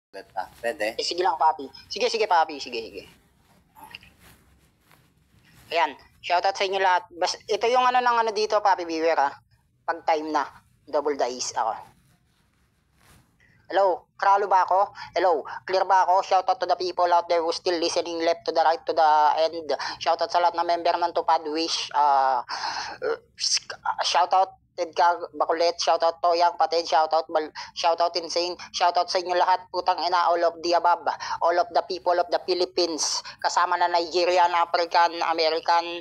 Pwede? Sige lang, papi. Sige, papi. Sige. Ayan. Shoutout sa inyo lahat. Ito yung ng dito, papi Beware, Pag time na. Double dice ako. Hello, kralo ba ako? Hello, clear ba ako? Shoutout to the people out there who still listening left to the right to the end. Shoutout sa lahat na member ng Tupad Wish. Shoutout Ted Bakulet, shoutout Toyang Patid, shoutout Insane, shoutout sa inyo lahat, putang ina, all of the above, all of the people of the Philippines, kasama na Nigerian, African, American,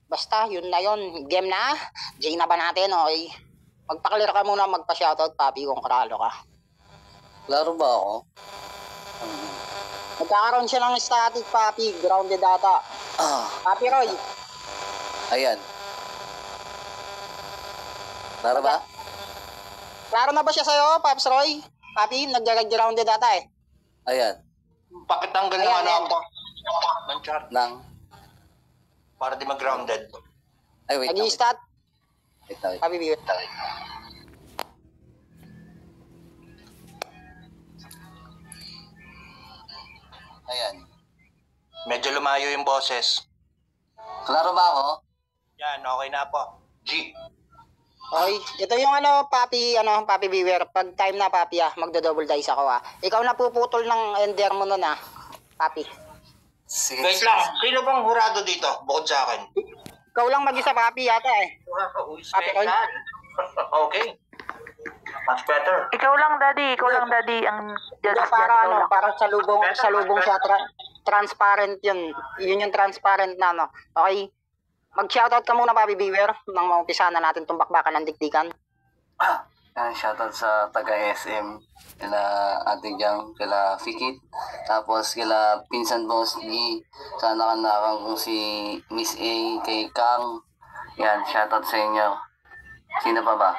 basta yun na yun, game na, J na ba natin, oy? Magpa-clear ka muna, magpa-shoutout, papi, kung karalo ka. Laro ba ako? Magkakaroon siya ng static, papi, grounded data. Papi Roy. Ayan. Laro ba? Klaro na ba siya sa'yo, Paps Roy? Papi, nag-grounded data eh. Ayan. Pakitanggal ng ako. Ng chart. Para di mag-grounded. Ay, wait. Nag-i-stat? Wait. Papi, wait. Ayan. Medyo lumayo yung boses. Laro ba ako? Yan, okay na po. G. Okay, ito yung papi Beware. Pag time na, papi, magdo-double dice ako, Ikaw na puputol ng ender mo nun, papi. Sige. Wait lang, sino bang hurado dito? Bukod sa akin. Ikaw lang mag-isa, papi, yata eh. Papi Roy. Okay. Much better. Ikaw lang, daddy. Ang judge. Para salubong siya, transparent yun. Yun yung transparent na, Okay? Mag-shoutout ka muna, Papi Beware, nang maumpisahan na natin itong bakbakan ng dikdikan. Shoutout sa taga-SM, kila Ate Jang, kila Fikit, tapos kila Pinsan Boss G, sa anak-anakan kong si Miss A, kay Kang. Yan, shoutout sa inyo. Sino pa ba?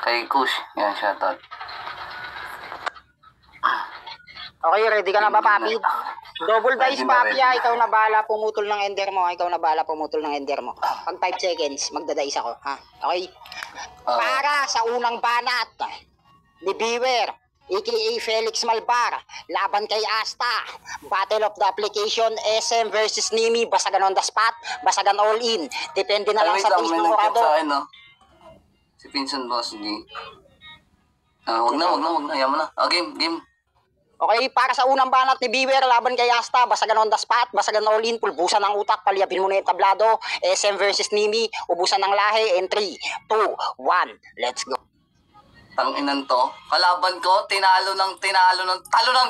Kay Kush. Yan, shoutout. Okay, ready ka na ba, Papi? Double dice, Papi, ikaw na bahala pumutol ng ender mo. Pag 5 seconds, magda-dice ako, ha? Okay? Para sa unang banat ni Beware, aka Felix Malbar, laban kay Asta, Battle of the Application, SM versus Nimi, basagan on the spot, basagan all in. Depende na lang sa taste ng murado. Si Pinsan Boss G. Wag na. Ayaw mo na. Game. Okay, para sa unang banat ni Beware, laban kay Asta, basagan on the spot, basagan all in, pulbusan ng utak, palyabin mo na yung tablado, SM versus Nimi, ubusan ng lahi, and 3, 2, 1, let's go. Tanginan to. Kalaban ko, talunan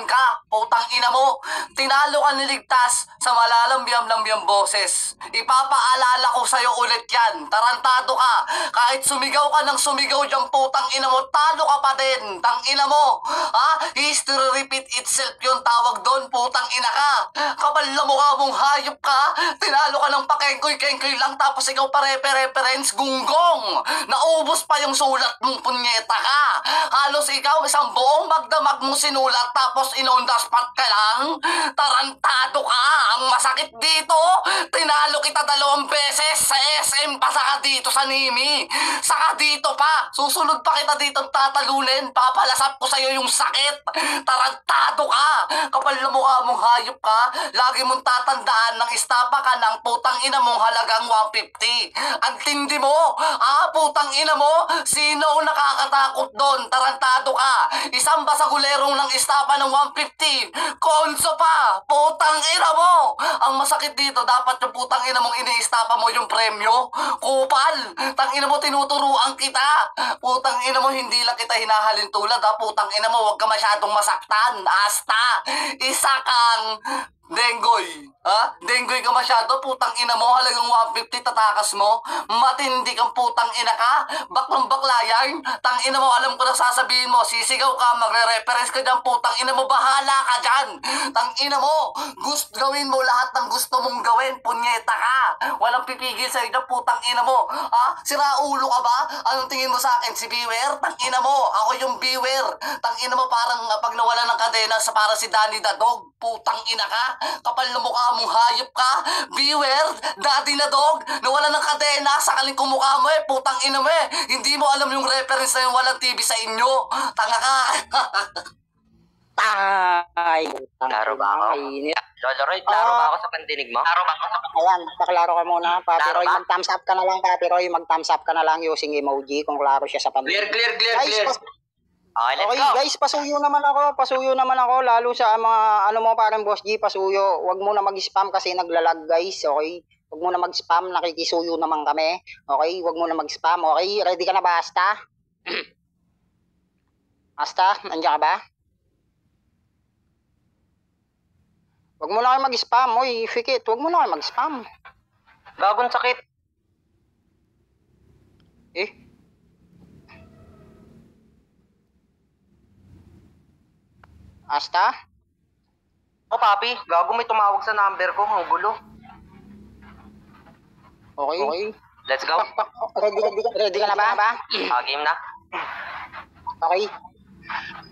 ka. Putang ina mo. Tinalo ka niligtas sa malalambyam-lambyam boses. Ipapaalala ko sa'yo ulit yan. Tarantado ka. Kahit sumigaw ka ng sumigaw dyan, putang ina mo, talo ka pa din. Tang ina mo. History repeat itself yung tawag doon, putang ina ka. Kapal na mukha mong hayop ka. Tinalo ka ng pakengkoy-kengkoy lang, tapos ikaw pa reference gunggong. Naubos pa yung sulat mong punyeta ka. Halos ikaw isang buong magdamag mo sinulat, tapos in-on the spot ka lang. Tarantado ka. Ang masakit dito, tinalo kita 2 beses sa SM, pa saka dito sa Nimi, saka dito pa. Susunod pa kita dito tatalunin. Papalasap ko sa'yo yung sakit. Tarantado ka. Kapal na mukha mong hayop ka. Lagi mong tatandaan ng istapa ka ng putang ina mong halagang 150. Ang tindi mo. Putang ina mo. Sino ang nakakatakot doon? Tarantado ka. Isang basagulerong ng istapa ng 150. Konso pa. Putang ina mo. Ang masakit dito, dapat yung putang ina mong iniistapa mo yung premyo. Kupal. Tang ina mo, tinuturuan kita. Putang ina mo, hindi lang kita hinahalin tulad, Putang ina mo, huwag ka masyadong masaktan. Asta. Isa kang Denggoy. Denggoy ka masyado, putang ina mo, halagang 150 tatakas mo. Matindi kang putang ina ka. Baklang bakla yan. Tang ina mo, alam ko na sasabihin mo, sisigaw ka, magre-reference ka dyan, putang ina mo, bahala ka dyan. Tang ina mo, gawin mo lahat ng gusto mong gawin, punyeta ka. Walang pipigil sa inyo, putang ina mo. Sira ulo ka ba? Anong tingin mo sa akin, si Beware? Tang ina mo, ako yung Beware. Tang ina mo, parang pag nawala ng kadena, sa para si Danny the Dog. Putang ina ka, kapal na mukha mong hayop ka. Beware, daddy na dog, nawala ng kadena sa kaling kumukha mo eh. Putang ina mo eh. Hindi mo alam yung reference na yung walang TV sa inyo. Tanga ka. Tay! Klaro ba ako? Lolo Roy, klaro ba ako sa pandinig mo? Klaro ba ako sa Ayan, paklaro ka muna. Papi Klaro Roy, ba? mag-thumbs up ka na lang, Papi Roy. Mag-thumbs up ka na lang using emoji kung klaro siya sa pamilya. Clear. Guys, Okay, let's okay, go! guys, pasuyo naman ako, lalo sa mga, ano mo, parang Boss G, pasuyo. Huwag mo na mag-spam kasi naglalag, guys, okay? Huwag mo na mag-spam, nakikisuyo naman kami, okay? Huwag mo na mag-spam, okay? Ready ka na ba, Asta? Asta, nandiyan ka ba? Huwag mo na kayo mag-spam, oy, Fikit, huwag mo na kayo mag-spam. Gagong sakit. Eh? Asta? O papi, gago may tumawag sa number ko, ang gulo. Okay. Let's go. Ready ka na ba? Game na. Okay.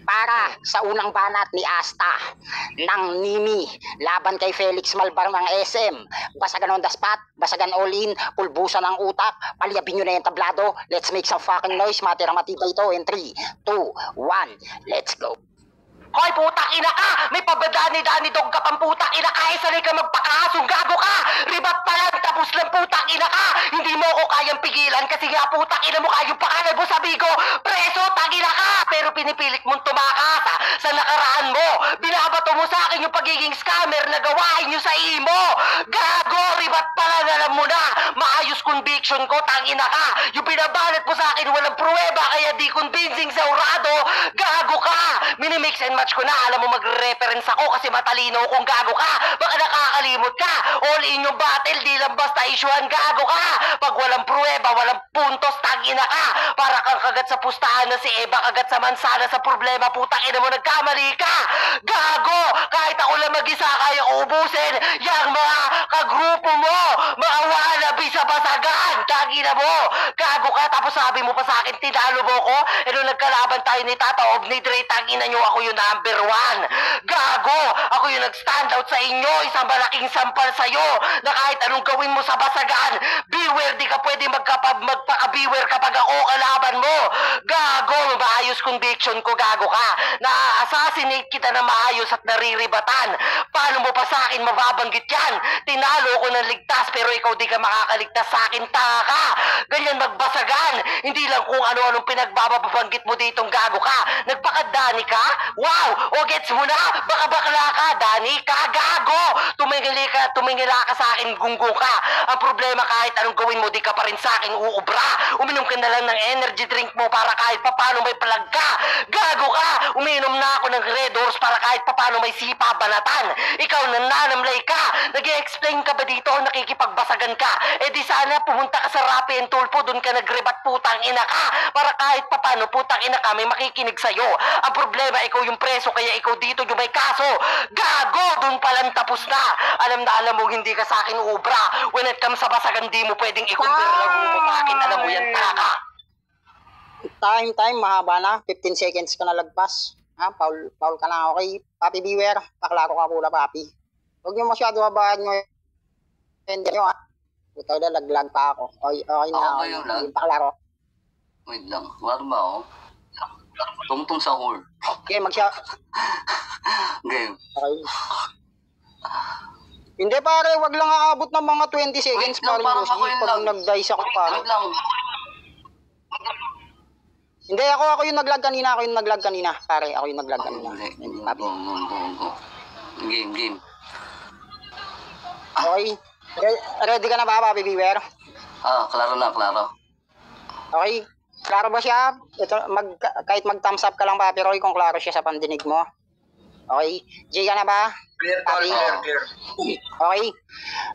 Para sa unang banat ni Asta ng Nimi laban kay Felix Malbar ng SM. Basagan on the spot, basagan all in, pulbusan ng utak, palyabin nyo na yung tablado. Let's make some fucking noise, matira matibay ito in 3, 2, 1, let's go. Hoy, putang ina ka! May pabadani-dani dog ka pang putang ina ka! Isa ka magpakahasong gago ka! Ribat pa lang, tapos lang putang ina ka! Hindi mo ako kayang pigilan kasi nga putang ina mo kayong pangalan mo sabi ko! Preso, tangina ka! Pero pinipilit mong tumakas sa nakaraan mo! Binabato mo sa akin yung pagiging scammer na gawain nyo sa imo! Gago! Ribat pa lang, alam mo na! Maayos conviction ko, tangina ka! Yung binabalat mo sa akin walang pruweba kaya di convincing sa urado! Gago ka! Minimix and match ko na, alam mo magre-reference ako kasi matalino kung gago ka. Baka nakakalimot ka. All in yung battle, di lang basta isyuhan gago ka. Pag walang pruweba, walang puntos, tangina ka. Para kang kagat sa pustahan na si Eva, kagat sa mansana sa problema, putang ina mo, nagkamali ka. Gago! Kahit ako lang mag-isa kaya ubusin, yang mga kagrupo mo, mga wanabi sa basagan, tangina mo. Gago ka, tapos sabi mo pa sa akin, tinalo mo ko. E nung nagkalaban tayo ni Tata, ni Dre, tangina nyo, ako yung number 1. Gago! Ako yung nag-stand out sa inyo. Isang malaking sampal sa'yo na kahit anong gawin mo sa basagan, beware, di ka pwede magpaka-beware kapag ako kalaban mo. Gago! Maayos conviction ko, gago ka. Na-assassinate kita na maayos at nariribatan. Paano mo pa sa akin mababanggit yan? Tinalo ko ng ligtas pero ikaw di ka makakaligtas sa akin, taka. Ganyan magbasagan. Hindi lang kung ano-anong pinagbababanggit mo ditong gago ka. Nagpakadani ka? Wow! O gets mo na? Baka bakla ka, Dani ka, gago! Tumingila ka sa akin, gunggong ka. Ang problema kahit anong gawin mo, di ka pa rin sa akin uubra. Uminom ka na lang ng energy drink mo para kahit papano may palag ka. Gago ka! Uminom na ako ng Red Horse para kahit papano may sipa banatan. Ikaw nananamlay ka. Nag-i-explain ka ba dito o nakikipagbasagan ka? Eh di sana pumunta ka sa Rappi and Tulpo, dun ka nagrebat, putang ina ka. Para kahit papano, putang ina ka, may makikinig sa'yo. Ang problema, ikaw yung preso, kaya ikaw dito yung may kaso. Gago! Dun palang tapos na. Alam mo, hindi ka sa akin ubra. When it comes sa basagan, di mo pwedeng ikumpirlago mo sa akin. Alam mo yan, taka. Time, mahaba na. 15 seconds ka na lagpas. Ha, foul ka na, okay? Papi, beware. Paklaro ka pula, papi. Huwag niyo masyado habaan nyo. Hindi nyo, ha? Ikaw na, laglag pa ako. Okay na, Ako ba yung lag? paklaro. Wait lang, klaro ba ako? Tungtong sa hole. Okay, Game. Okay. Hindi pare, wag lang aabot ng mga 20 seconds. Wait lang, pare, parang Boss G, ako yun pag lang. nag-dice ako pare. Wait lang. Hindi, ako yung nag-lag kanina, pare. Ako yung nag-lag kanina. Papi. Go. Game. Okay. Ready ka na ba, Papi Beware? Klaro na. Okay. Klaro ba siya? Kahit mag-thumbs up ka lang, Papi Roy, kung klaro siya sa pandinig mo. Okay. Jay ka na ba? Clear. Okay.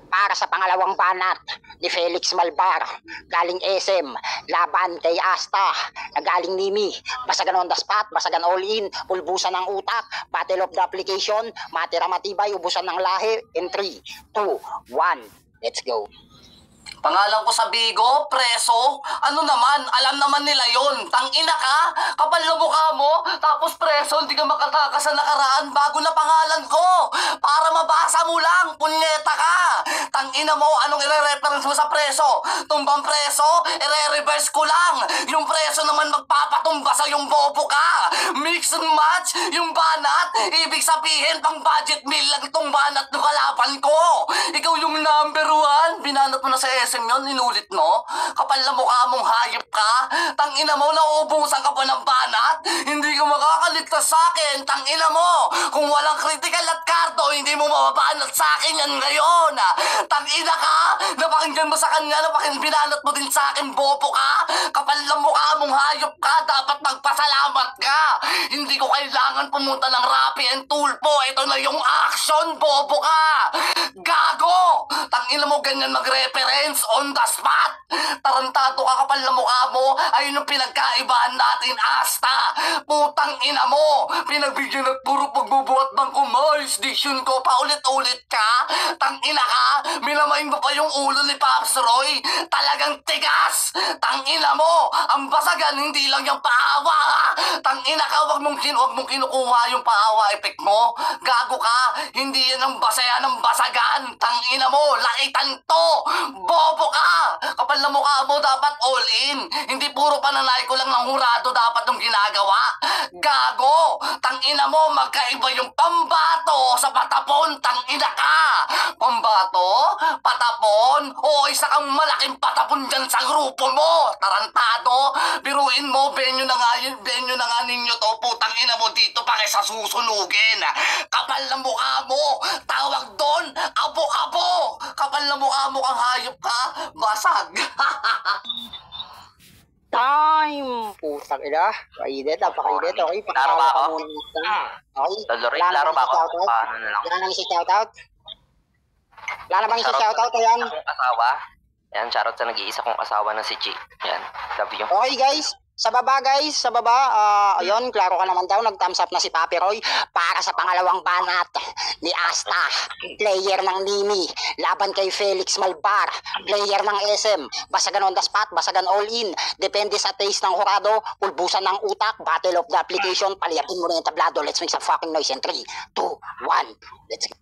Para sa pangalawang banat ni Felix Malbar, galing SM, laban kay Asta, na galing Nimi, basagan on the spot, basagan all in, pulbusan ng utak, battle of the application, matira matibay, ubusan ng lahi, in 3, 2, 1, let's go. Pangalan ko sa Bigo, preso. Ano naman, alam naman nila yon. Tangina ka, kapal na mukha mo, tapos preso, hindi ka makatakas sa nakaraan bago na pangalan ko. Para mabasa mo lang, punyeta ka. Tangina mo, anong ire-reference mo sa preso? Tumbang preso, ire-reverse ko lang. Yung preso naman magpapatumba sa yung bobo ka. Mix and match, yung banat, ibig sabihin pang budget meal lang itong banat ng kalaban ko. Ikaw yung number 1, binanat mo na sa SM yun, inulit mo? Kapal na mukha mong hayop ka? Tangina mo, nauubusan ka pa ng banat? Hindi ka makakaligtas sa akin, tangina mo! Kung walang critical at karto, hindi mo mababanat sa akin yan ngayon! Tangina ka! Napakinggan mo sa kanya, binanat mo din sa akin, bobo ka? Kapal na mukha mong hayop ka, dapat magpasalamat ka! Hindi ko kailangan pumunta ng Rappi and Tulpo, ito na yung action, bobo ka! Gago! Tangina mo, ganyan mag-reference on the spot. Tarantado ka, kapal na mukha mo. Ayun yung pinagkaibahan natin, asta. Putang ina mo. Pinagbigyan at puro pagbubuhat ng kumays. Diction ko, paulit-ulit ka. Tangina ka. Minamain mo pa yung ulo ni Pops Roy. Talagang tigas. Tangina mo. Ang basagan, hindi lang yung paawa, ha. Tangina ka, wag mong kinukuha yung paawa effect mo. Gago ka. Hindi yan ang basaya ng basagan. Tangina mo, laitan to. Bobo ka! Kapal na mukha mo, dapat all in. Hindi puro pananay ko lang ng hurado dapat yung ginagawa. Gago! Tangina mo, magkaiba yung pambato sa patapon. Tangina ka! Pambato? Patapon? O isa kang malaking patapon dyan sa grupo mo. Tarantado! Biruin mo, benyo na nga ninyo to. Putang ina mo dito pa kaysa susunugin. Kapal na mukha mo, tawag doon, abo-abo. Kapal na mukha mo kang hayop ka, basag. Time! Putang ina. Kainit, napakainit. Okay, Laro ba ako? Okay. Lolorin, Wala laro na ba ako? shoutout? Paano na lang? Wala na si shoutout? Wala na bang si shoutout? Ayan. Akong asawa. Yan, shoutout sa nag-iisa kong asawa na si Chi. Yan, love you. Okay guys, sa baba guys, sa baba, ayun, klaro ka naman daw, nag-thumbs up na si Papi Roy para sa pangalawang banat ni Asta, player ng Nimi, laban kay Felix Malbar, player ng SM, basagan on the spot, basagan all in, depende sa taste ng hurado, pulbusan ng utak, battle of the application, paliatin mo na yung tablado, let's make some fucking noise in 3, 2, 1, let's go.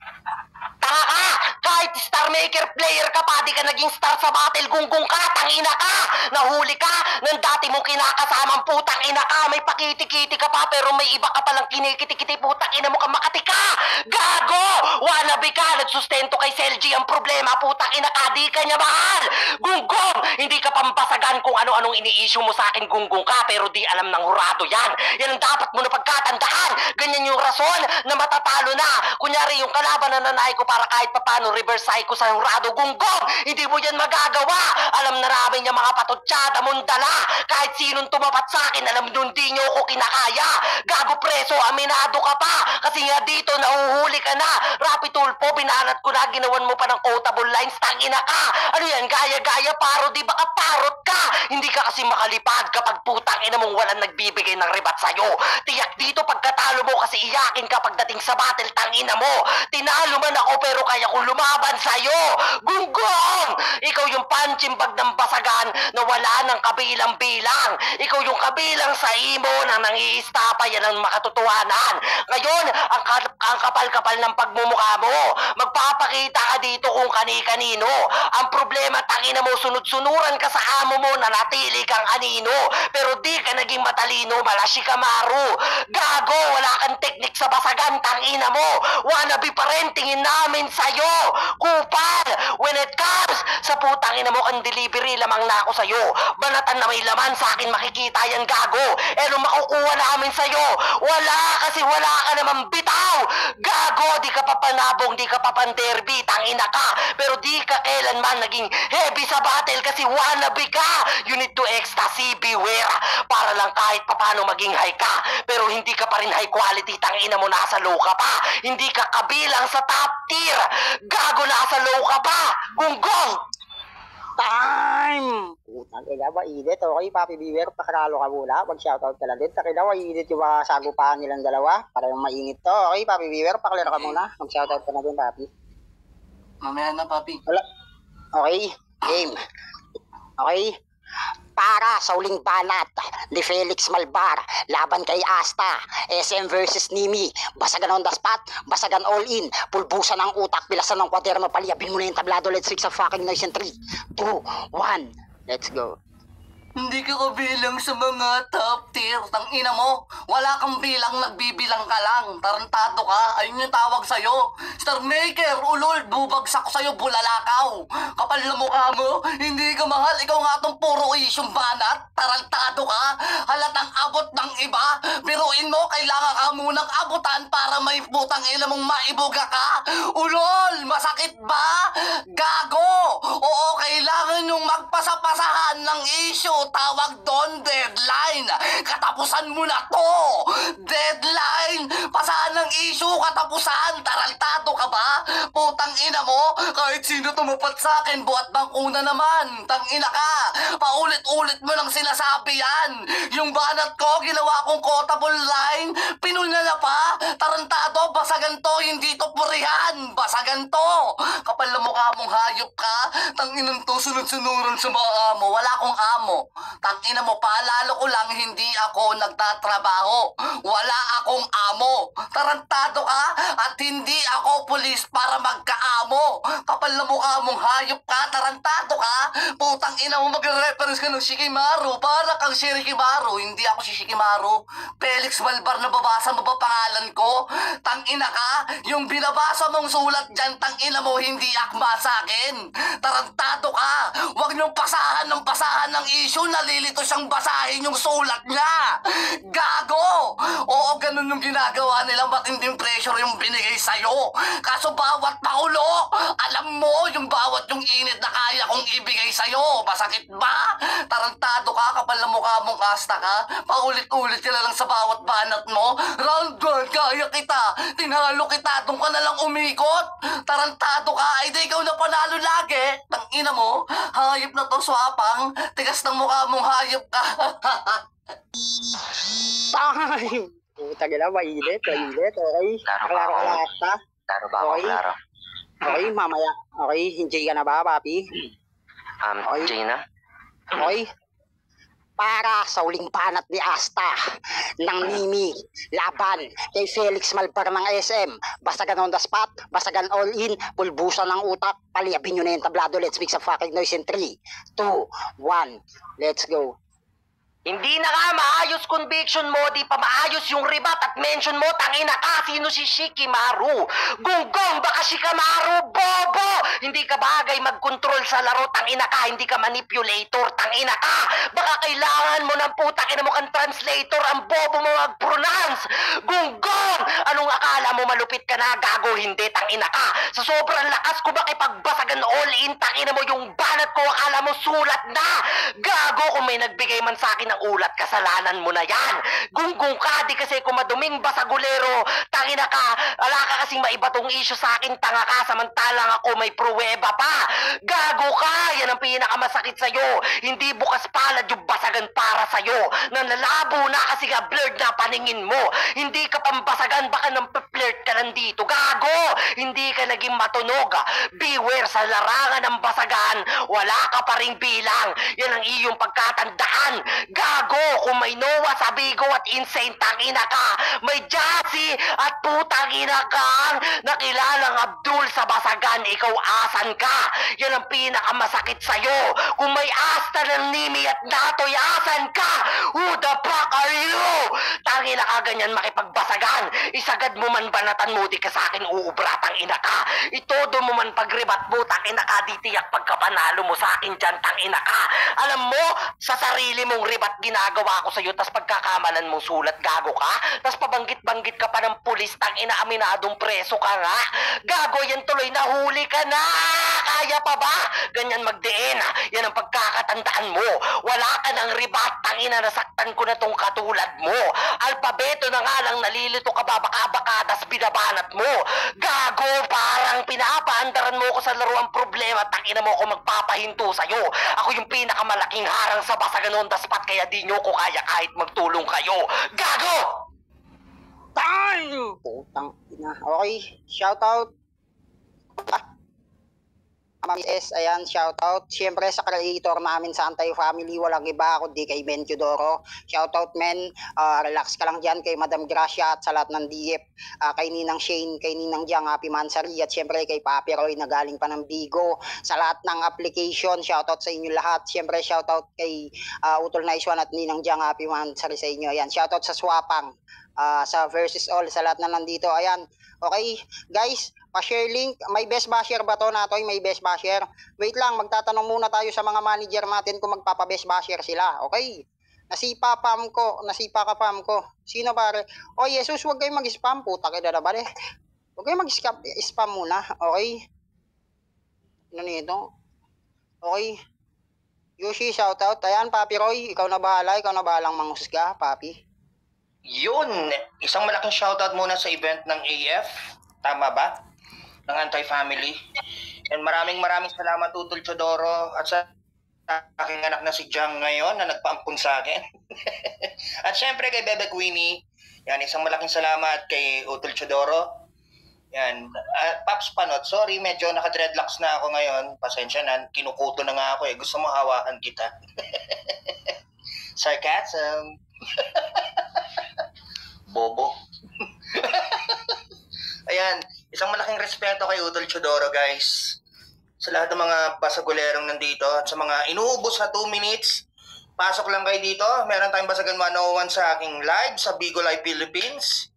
Taka ka! Kahit star maker player ka pa, di ka naging star sa battle, gunggong ka, tangina ka! Nahuli ka ng dati mong kinakasamang putang ina ka, may pakiti-kiti ka pa, pero may iba ka palang kinikiti-kiti, putang ina mo ka makati ka! Gago! Wannabe ka, nagsustento kay Selgi ang problema, putang ina ka, di ka niya mahal! Gunggong! Hindi ka pampasagan kung ano-anong ini-issue mo sa akin, gunggong ka, pero di alam ng hurado yan! Yan ang dapat mo na pagkatandaan! Ganyan yung rason na matatalo na! Kunyari yung kalaban na nanay ko para kahit papano reverse psycho sa hurado, gunggong! Hindi mo yan magagawa! Alam na namin yung mga patutsyada mong dala! Kahit sinong tumapat sa akin, alam nyo hindi nyo ako kinakaya! Gago preso, aminado ka pa! Kasi nga dito, nahuhuli ka na! Rappi Tulpo, binanat ko na, ginawan mo pa ng quotable lines, tangina ka! Ano yan, gaya-gaya, parody, baka parot ka! Hindi ka kasi makalipad kapag putang ina mong walang nagbibigay ng ribat sa'yo! Tiyak dito, pagkatalo mo kasi iyakin ka pagdating sa battle, tangina mo! Tinalo man ako pero kaya kong lumaban sa'yo! Gunggong! Ikaw yung punching bag ng basagan na wala ng kabilang bilang! Ikaw yung kabilang sa imo na nangiistapa, yan ang makatotohanan! Ngayon, ang kapal-kapal ng pagmumukha mo! Magpapakita ka dito kung kani-kanino! Ang problema, tangina mo, sunod-sunuran ka sa amo mo na natili kang anino! Pero di ka naging matalino, malashikamaru! Gago! Wala kang teknik sa basagan, tangina mo! Wannabe pa rin, tingin namin sa'yo! Kupal! When it comes sa putang ina mo kang delivery, lamang na ako sa'yo! Banatan na may laman sa akin, makikita yan, gago! Eh nung makukuha namin sa'yo, wala kasi wala ka naman bitaw! Gago! Di ka pa panabong, di ka pa panderby, tangina ka! Pero di ka kailanman naging heavy sa battle kasi wannabe ka! You need to ecstasy, beware! Para lang kahit papano maging high ka, pero hindi ka pa rin high quality, tangina mo, nasa low ka pa! Hindi ka kabilang sa top tier! Gago, nasa low ka pa! Gunggong! Time! Putang ina, mainit. Okay, Papi Beware, pakaralo ka muna. Mag-shoutout ka lang din. Takina, mainit yung mga sagupahan nilang dalawa. Para yung mainit to. Okay, Papi Beware, paklaro ka muna. Mag-shoutout ka na din, Papi. Mamaya na, papi. Wala. Okay. Game. Okay? Para sa uling banat ni Felix Malbar laban kay Asta, SM versus Nimi, basagan on the spot, basagan all in, pulbusan ng utak, bilasan ng kwaderno, paliyabin mo na yung tablado, let's fix a fucking noise in 3, 2, 1, let's go. Hindi ka kabilang sa mga top tier. Tangina mo, wala kang bilang, nagbibilang ka lang. Tarantado ka, ayun yung tawag sa'yo. Star Maker, ulol, bubagsak ko sa'yo, bulalakaw. Kapal na mukha mo, hindi ka mahal. Ikaw nga tong puro isyong banat. Tarantado ka, halatang abot ng iba. Biruin mo, kailangan ka munang abutan para may putang ina mong maibuga ka. Ulol, masakit ba? Gago! Oo, kailangan yung magpasapasahan ng issue. Tawag doon, deadline. Katapusan mo na to. Deadline. Pasahan ng issue, katapusan. Tarantado ka ba? Putang ina mo. Kahit sino tumapat sa akin, buhat bangkuna naman. Tangina ka. Paulit-ulit mo nang sinasabi yan. Yung banat ko, ginawa kong quotable line. Pinuna na pa. Tarantado, basagan to. Hindi to purihan. Basagan to. Kapal na mukha mong hayop ka. Tanginan to, sunod-sunuran sa mga amo. Wala akong amo. Tangina mo, paalala ko lang, hindi ako nagtatrabaho. Wala akong amo. Tarantado ka at hindi ako pulis para magkaamo. Kapal na mukha mong hayop ka, tarantado ka. Putang ina mo, magre-reference ka ng Shikimaru. Para kang Shirikimaru. Hindi ako si Shikimaru. Felix Malbar, nababasa mo ba pangalan ko? Tangina ka, yung binabasa mong sulat dyan, tangina mo, hindi akma sa akin. Tarantado ka. Huwag niyong pasahan ng issue. Nalilito siyang basahin yung sulat niya. Gago! Oo, ganun yung ginagawa nila. Matinding pressure yung binigay sa'yo. Kaso bawat paulo, alam mo yung bawat yung init na kaya kong ibigay sa'yo. Masakit ba? Tarantado ka, kapal na mukha mong kasta ka. Paulit-ulit ka na lang sa bawat banat mo. Round 1, kaya kita. Tinalo kita, doon ka na lang umikot. Tarantado ka, ay di ikaw na panalo lagi. Tangina mo, hayop na to, swapang. Tigas ng mukha mong hayop ka. Time! Puta gila, mainit. Okay? Klaro ka lahat ha? Klaro ba ako, Okay. klaro? Okay, mamaya. Okay, enjoy ka na ba, papi? Okay. Gina? Okay? Para sa uling banat ni Asta ng Nimi, laban kay Felix Malbar ng SM, basagan on the spot, basagan all in, pulbusan ng utak, paliyabin nyo na yung tablado, let's make some fucking noise in 3, 2, 1, let's go. Hindi na nga maayos conviction mo, di pa maayos yung ribat at mention mo, tangina ka, sino si Shikimaru? Gunggong, baka Shikamaru, bobo! Hindi ka bagay mag-control sa laro, tangina ka, hindi ka manipulator, tangina ka! Baka kailangan mo ng putang ina mo kang translator, ang bobo mo mag-pronounce! Gunggong! Anong akala mo malupit ka na, gago, hindi, tangina ka! Sa sobrang lakas ko makipagbasagan all in, tangina mo yung banat ko, akala mo sulat na! Gago, kung may nagbigay man sa akin ng ulat, kasalanan mo na yan. Gunggong ka, di kasi kung maduming basagulero, tangina ka, wala ka kasing maiba tong issue sa akin, tanga ka, samantalang ako may pruweba pa. Gago ka, yan ang pinakamasakit sa'yo. Hindi bukas palad yung basagan para sa'yo. Nanlalabo na kasi nga blurred na paningin mo. Hindi ka pambasagan, baka nang flirt ka lang dito. Gago, hindi ka naging matunog. Beware sa larangan ng basagan, wala ka pa ring bilang. Yan ang iyong pagkatandaan. Gago, kung may Noah, Sabigo at Insane, tangina ka. May Jassy at putangina kang nakilalang Abdul sa basagan, ikaw asan ka. Yan ang pinakamasakit sa'yo. Kung may Asta ng Nimi at Natoy, asan ka? Who the fuck are you? Tangina ka, ganyan makipagbasagan. Isagad mo man banatan mo, di ka sa akin uubra, tangina ka. Itodo mo man pagribat mo, tangina ka, di tiyak pagkapanalo mo sa akin dyan, tangina ka. Alam mo, sa sarili mong ribat ginagawa ko sa'yo, tas pagkakamalan mo sulat, gago ka, tas pabanggit-banggit ka pa ng pulis, tangina, aminadong preso ka nga. Gago, yan tuloy, nahuli ka na. Kaya pa ba? Ganyan magdiin, yan ang pagkakatandaan mo. Wala ka ng ribat, tangina, nasaktan ko na tong katulad mo. Alpabeto na nga lang, nalilito ka ba, baka tas binabanat mo. Gago, parang pinapaandaran mo ko sa laruang problema, tangina mo ako magpapahinto sa'yo. Ako yung pinakamalaking harang sa basagan on the spot, kaya di nyo ko kaya kahit magtulong kayo. Gago! Time! Putang ina. Okay, shout out. Ma'am S, ayan, shoutout. Siyempre sa creator namin sa Antay Family, walang iba kundi kay Ben Teodoro. Shoutout men, relax ka lang dyan kay Madam Gracia at sa lahat ng DF. Kay Ninang Shane, kay Ninang Jiang, Happy Mansari at siyempre kay Papi Roy na galing pa ng Bigo. Sa lahat ng application, shoutout sa inyo lahat. Siyempre shoutout kay Utol Nice One at Ninang Jiang, Happy Mansari sa inyo. Ayan, shoutout sa Swapang. Sa Versus All, sa lahat na nandito. Ayan, okay, guys, pa-share link. May best basher ba to, Natoy? May best basher? Wait lang, magtatanong muna tayo sa mga manager natin kung magpapa-best basher sila. Okay? Nasipa ka pam ko. Sino pare? Oh, Jesus, huwag kayong mag-spam. Puta kayo na ba, huwag kayong mag-spam muna. Okay? Ano nito? Okay. Yoshi, shoutout. Ayan, Papi Roy, ikaw na bahala. Ikaw na bahalang manghusga, Papi. Yun, isang malaking shoutout muna sa event ng AF. Tama ba? Ng Anti-Family. And maraming salamat Utol Teodoro at sa aking anak na si Jang ngayon na nagpaampun sa akin. At syempre kay Bebe Queenie. Yan, isang malaking salamat kay Utol Teodoro. Yan, Paps Panot, sorry, medyo naka-dreadlocks na ako ngayon. Pasensya na, kinukuto na nga ako eh. Gusto mo hawakan kita. Sarcasm. Bobo. Ayan, isang malaking respeto kay Utol Teodoro, guys. Sa lahat ng mga basagulerong nandito at sa mga inuubos na 2 minutes, pasok lang kayo dito. Meron tayong Basagan 101 sa aking live sa Bigo Live Philippines.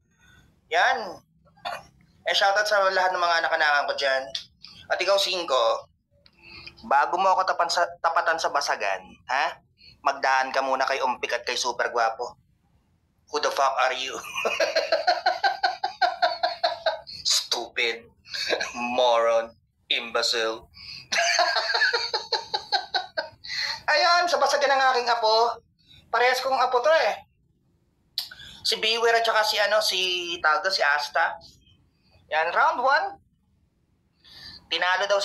Yan. Shoutout sa lahat ng mga anak-anakan ko dyan. At ikaw, Singko, bago mo ako tapatan sa Basagan, ha? Magdaan ka muna kay Umpik at kay Super Guwapo. Who the fuck are you? Stupid, moron, imbecile. Ayan, sa Basagan ng aking apo. Parehas kong apo to eh. Si Beware at saka si Asta. Yan, round 1. Tinalo daw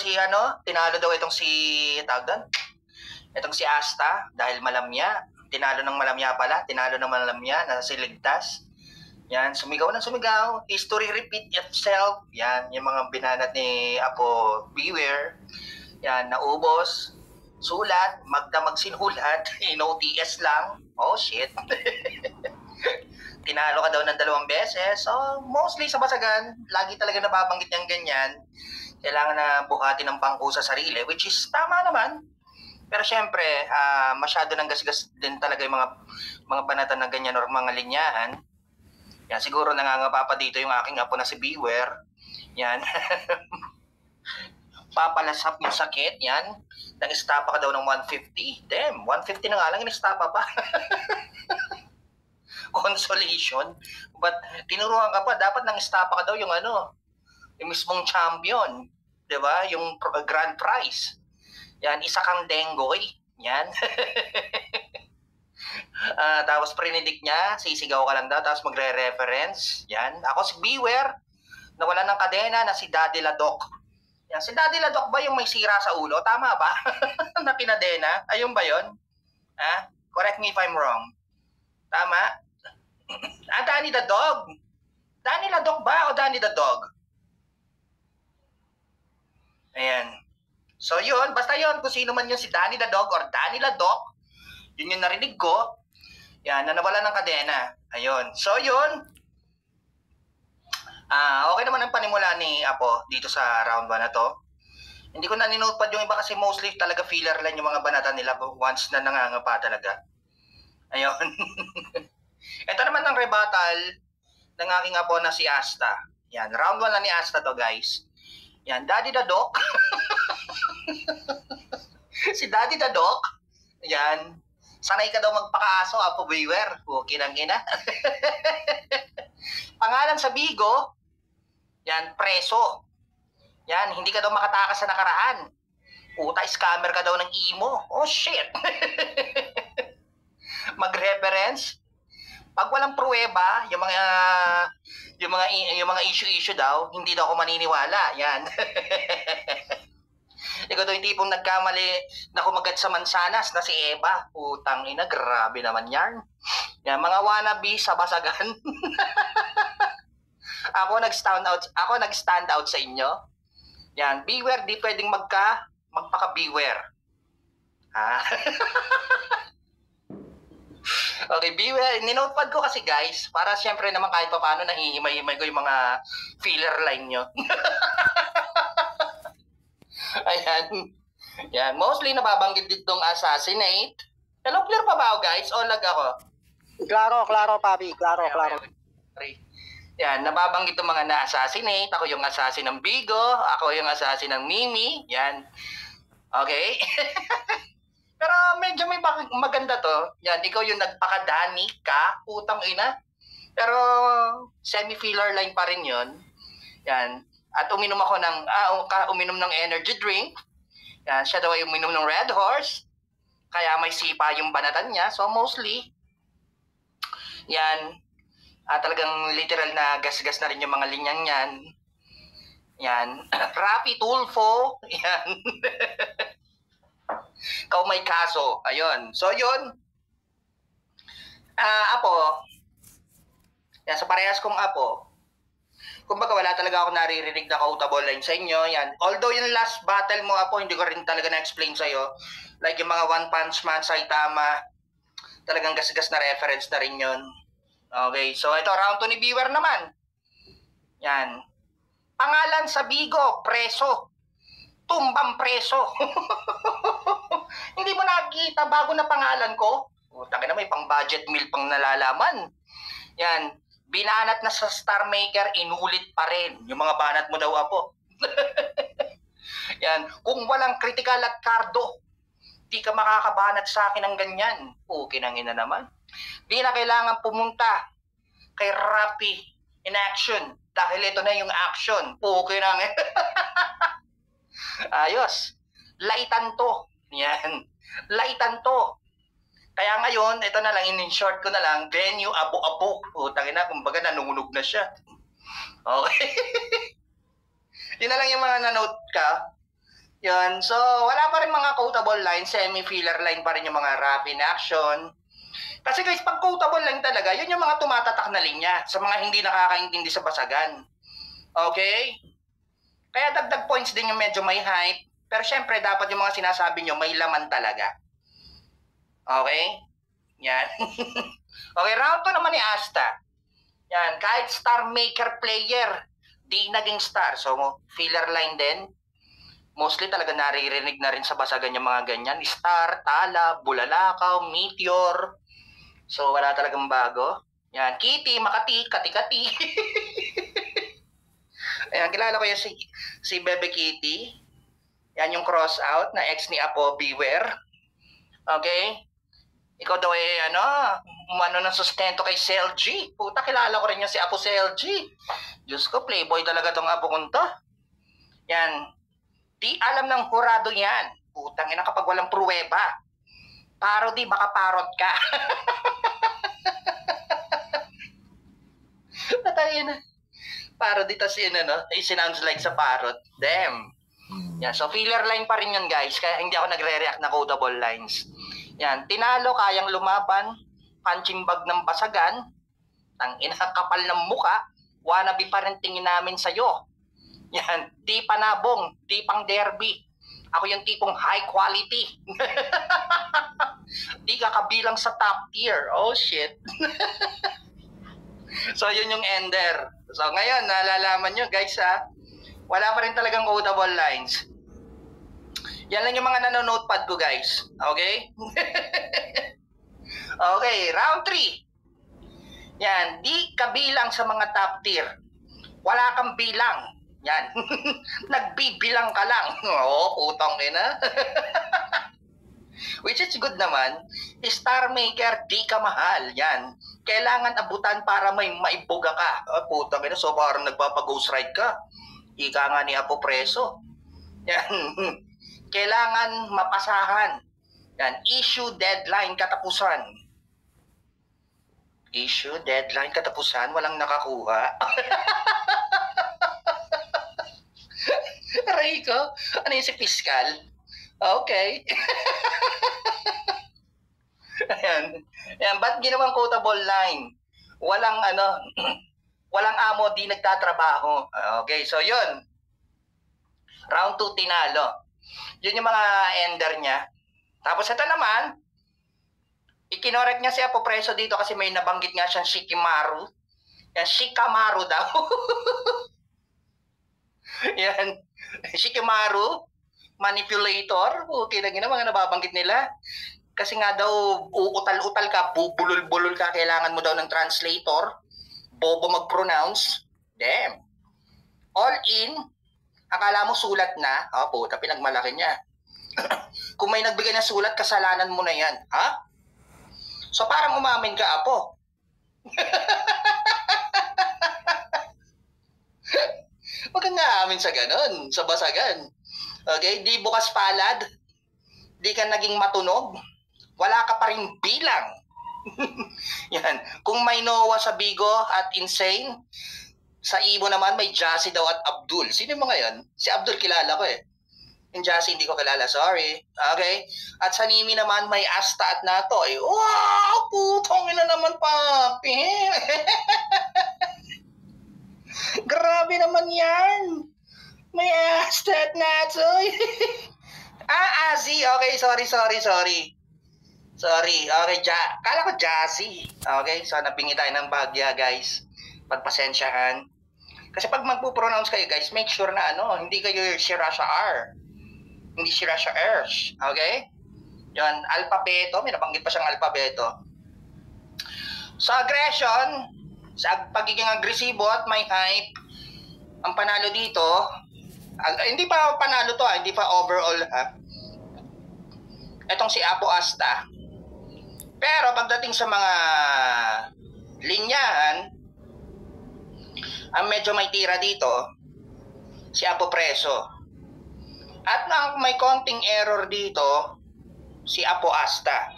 itong si itong si Asta dahil malamya. Tinalo ng malamya na si Ligtas. Yan, sumigaw ng sumigaw. History repeat itself. Yan, yung mga binanat ni Apo Beware. Yan, naubos. Sulat, magsinulat. No-TS lang. Oh, shit. Tinalo ka daw ng 2 beses. So, mostly sa Basagan, lagi talaga nababanggit yung ganyan. Kailangan na buhatin ng bangko sa sarili, which is tama naman. Pero syempre, masyado ng gasgas din talaga yung mga banatan na ganyan or mga linyahan. Yan, siguro nangangapa pa dito yung aking apo na si Beware. Yan. Papalasap yung sakit, yan. Nang-stapa ka daw ng 150. Damn, 150 na nga lang, in-stapa pa. Consolation. But tinuruan ka pa, dapat nang-stapa ka daw yung yung mismong champion. Diba? Yung grand prize. Yan, isa kang denggoy. Yan. Tapos prinidik niya, sisigaw ka lang daw, tapos magre-reference. Yan. Ako si Beware, nawala ng kadena na si Daddy Ladok. Yan. Si Daddy Ladok ba yung may sira sa ulo? Tama ba? Na pinadena? Ayun ba yun? Correct me if I'm wrong. Tama? Danny the Dog. Danny Ladok ba o Danny the Dog? Ayan. So yun, basta yun, kung sino man yun, si Danny the Dog or Danny Ladok, yun yung narinig ko, yan, na nawala ng kadena. Ayun. So yun, okay naman ang panimula ni Apo dito sa round 1 na to. Hindi ko na ninotepad yung iba kasi mostly talaga filler lang yung mga banata nila once na nangangapa talaga. Ayun. Ito naman ang rebuttal ng aking apo na si Asta. Yan, round 1 lang ni Asta to, guys. Yan, Daddy the Dog. Si Daddy the Dog. Yan. Sanay ka daw magpakaaso, Apo Beware. Okay lang ina. Pangalan sa Bigo. Yan, preso. Yan, hindi ka daw makatakas sa nakaraan. Puta, scammer ka daw ng imo. Oh, shit. Mag-reference. Pag walang pruweba, yung mga issue daw, hindi daw ako maniniwala. Yan. Ikaw daw yung tipong nagkamali na kumagat sa mansanas na si Eva. Putang ina, grabe naman yan. Yan, mga wannabe sa Basagan. Ako nag-stand out sa inyo. Yan, Beware, di pwedeng magpaka-beware. Ha? Okay, beware. Ninotepad ko kasi guys, para siyempre naman kahit pa paano nahihimay-himay ko yung mga filler line nyo. Ayan. Yan. Mostly nababanggit ditong assassinate. Hello, clear pa ba ako guys? O lag ako? Klaro, papi. Klaro. Okay. Yan, nababanggit itong mga na-assassinate. Ako yung assassin ng Bigo. Ako yung assassin ng Mimi. Yan. Okay? Pero medyo may maganda to. Yan, ikaw yung nagpakadani ka. Putang ina. Pero semi-filler line pa rin yun. Yan. At uminom ako ng, uminom ng energy drink. Yan, siya daw ay uminom ng Red Horse. Kaya may sipa yung banatan niya. So mostly, yan, talagang literal na gas-gas na rin yung mga linyang yan. Yan. Rapi Tulfo. Yan. Kau may kaso. Ayun. So yun. Apo. Yan, sa parehas kong apo. Kumbaga wala talaga ako naririnig na quotable line sa inyo. Yan. Although yung last battle mo, apo, hindi ko rin talaga na-explain sa'yo. Like yung mga One Punch Man, Saitama. Talagang gas-gas na reference na rin yun. Okay. So ito, round 2 ni Beware naman. Yan. Pangalan sa Bigo, preso. Tumbang preso. Hindi mo nakikita bago na pangalan ko? Taka na, may pang budget meal pang nalalaman. Yan. Binanat na sa Star Maker, inulit pa rin. Yung mga banat mo daw, apo. Yan. Kung walang critical at cardo, di ka makakabanat sa akin ng ganyan. Kinangina naman. Di na kailangan pumunta kay Rappi in action. Dahil ito na yung action. Kinangin. Ayos. Laitan to. Yan. Laitan to. Kaya ngayon, ito na lang, in short ko na lang, venue, abo-abo. Tangin na, kumbaga nanunog na siya. Okay. Yun na lang yung mga nanote ka. Yun. So, wala pa rin mga quotable line, semi-filler line pa rin yung mga rap in action. Kasi guys, pag quotable line talaga, yun yung mga tumatatak na linya sa mga hindi nakakaintindi sa basagan. Okay? Kaya dagdag points din yung medyo may hype. Pero syempre, dapat yung mga sinasabi nyo may laman talaga. Okay? Yan. Okay, round 2 naman ni Asta. Yan, kahit Star Maker player, di naging star. So, filler line din. Mostly talaga naririnig na rin sa basagan yung mga ganyan. Star, Tala, Bulalakaw, Meteor. So, wala talagang bago. Yan, Kitty, Makati, Kati-Kati. Ayan, kilala ko yung si Bebe Kitty. Yan yung cross out na ex ni Apo Beware. Okay? Ikaw daw umano ng sustento kay CLG. Puta, kilala ko rin yung si Apo CLG. Diyos ko, playboy talaga tong Apo kunto. Yan. Di alam ng hurado yan. Putang ina, kapag walang pruweba. Parody, baka parot ka. Patayin na. Parody, tas yun, it sounds like sa parot. Damn. Yan, so filler line pa rin yun, guys. Kaya hindi ako nagre-react na quotable lines. Yan, tinalo, kayang lumaban, punching bag ng basagan, ang inakapal ng muka, wannabe pa rin tingin namin sa'yo. Yan, di panabong, di pang derby. Ako yung tipong high quality. Di ka kabilang sa top tier. Oh, shit. So, yun yung ender. So, ngayon, nalalaman nyo, guys, wala pa rin talagang quotable lines. Yan lang yung mga nanonotepad ko, guys. Okay? Okay, round 3. Yan, di kabilang sa mga top tier. Wala kang bilang. Yan. Nagbibilang ka lang. Oo, putang ina. Which is good naman. Star Maker, di ka mahal. Yan. Kailangan abutan para may maibuga ka. Putang ina, so parang nagpapag-ghost ride ka. Ika nga ni Apo Preso. Yan. Kailangan mapasahan. Yan. Issue, deadline, katapusan. Issue, deadline, katapusan. Walang nakakuha. Aray ko. Ano yung si Fiscal? Okay. Ayan. Ayan. Ba't ginawang quotable line? Walang walang amo, di nagtatrabaho. Okay, so yun. Round 2 tinalo. Yun yung mga ender niya. Tapos ito naman, ikinorek niya si Apo Preso dito kasi may nabanggit nga siyang Shikamaru. Yan, Shikamaru daw. Yan, Shikamaru, manipulator. Okay lang yun ang mga nababanggit nila. Kasi nga daw, uutal-utal ka, bubulol-bulol ka, kailangan mo daw ng translator. Bobo mag-pronounce. Damn. All in, akala mo sulat na. Oh, puta, pinagmalaki niya. Kung may nagbigay ng sulat, kasalanan mo na yan. Ha? So parang umamin ka, Apo. Huwag kang aamin sa ganon, sa basagan. Okay? Di bukas palad. Di ka naging matunog. Wala ka pa rin bilang. Yan. Kung may Noah sa Bigo at Insane, sa Ibo naman may Jassy daw at Abdul. Sino yung mga yan? Si Abdul kilala ko eh. Yung Jassy hindi ko kilala, sorry. Okay? At sa Nimi naman may Asta at Natoy. Wow! Putong ina naman, papi. Grabe naman yan. May Asta at Natoy. Azi. Okay, sorry. Sorry. Okay, kala ko Jassy. Okay, so napingi tayo ng bagya, guys. Pagpasensyahan. Kasi pag magpo-pronounce kayo, guys, make sure na hindi kayo sira sa R. Hindi sira sa R's. Okay? Yan, alpabeto. May nabanggit pa siyang alpabeto. Sa aggression, sa pagiging agresibo at may hype, ang panalo dito, hindi pa panalo to, hindi pa overall, ha? Etong si Apo Asta. Pero pagdating sa mga linyahan, ang medyo may tira dito, si Apo Preso. At ang may konting error dito, si Apo Asta.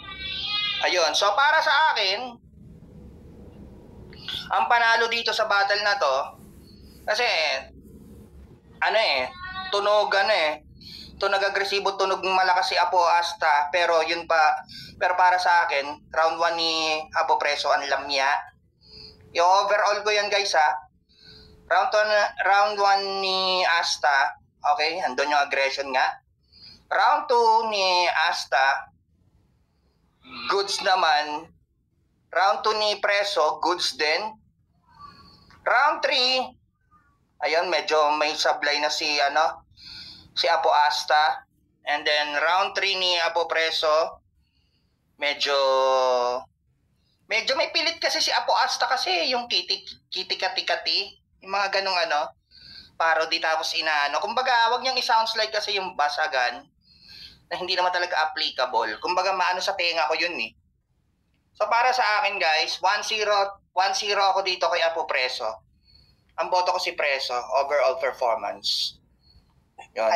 Ayun, so para sa akin, ang panalo dito sa battle na to, kasi, tunog tunog agresibo, tunog malakas si Apo Asta, pero para sa akin, round 1 ni Apo Preso ang lamya. Yung overall ko yan, guys, ha. Round 1 ni Asta, okay, andun yung aggression nga. Round 2 ni Asta, goods naman. Round 2 ni Preso, goods din. Round 3, ayun, medyo may sablay na si Apo Asta. And then round 3 ni Apo Preso, medyo may pilit kasi si Apo Asta kasi yung kiti-kati-kati, yung mga ganong parody tapos inaano. Kumbaga, wag niyang i-sounds like kasi yung basagan na hindi naman talaga applicable. Kumbaga, maano sa tenga ko yun eh. So para sa akin, guys, 1-0 ako dito kay Apo Preso. Ang boto ko si Preso, overall performance. Yun.